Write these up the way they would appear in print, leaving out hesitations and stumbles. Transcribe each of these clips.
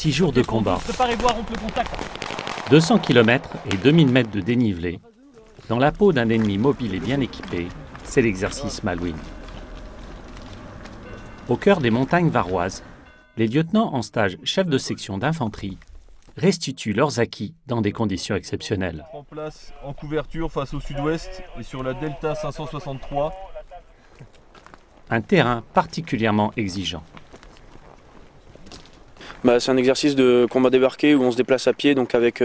6 jours de combat, Préparez-vous à rompre le contact. 200 km et 2000 mètres de dénivelé, dans la peau d'un ennemi mobile et bien équipé, c'est l'exercice Malouine. Au cœur des montagnes varoises, les lieutenants en stage chef de section d'infanterie restituent leurs acquis dans des conditions exceptionnelles. En place en couverture face au sud-ouest et sur la Delta 563. Un terrain particulièrement exigeant. C'est un exercice de combat débarqué où on se déplace à pied, donc avec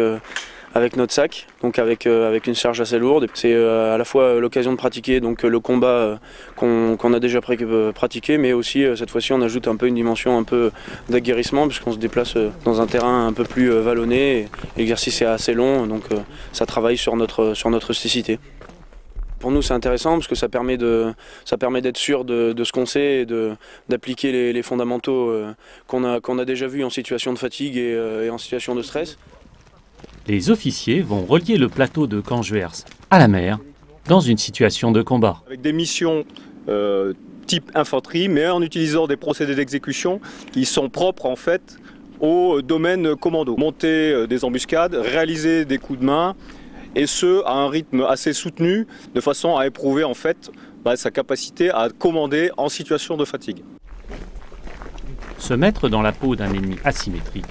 notre sac, donc avec une charge assez lourde. C'est à la fois l'occasion de pratiquer donc, le combat qu'on a déjà pratiqué, mais aussi cette fois-ci on ajoute un peu une dimension un peu d'aguerrissement puisqu'on se déplace dans un terrain un peu plus vallonné. L'exercice est assez long, donc ça travaille sur notre rusticité. Pour nous c'est intéressant parce que ça permet d'être sûr de ce qu'on sait et d'appliquer les fondamentaux qu'on a déjà vus en situation de fatigue et en situation de stress. Les officiers vont relier le plateau de Canjuers à la mer dans une situation de combat. Avec des missions type infanterie, mais en utilisant des procédés d'exécution qui sont propres en fait au domaine commando. Monter des embuscades, réaliser des coups de main, et ce à un rythme assez soutenu, de façon à éprouver en fait sa capacité à commander en situation de fatigue. Se mettre dans la peau d'un ennemi asymétrique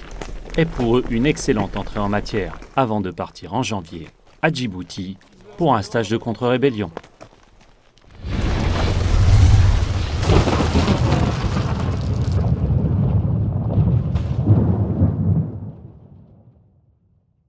est pour eux une excellente entrée en matière avant de partir en janvier à Djibouti pour un stage de contre-rébellion.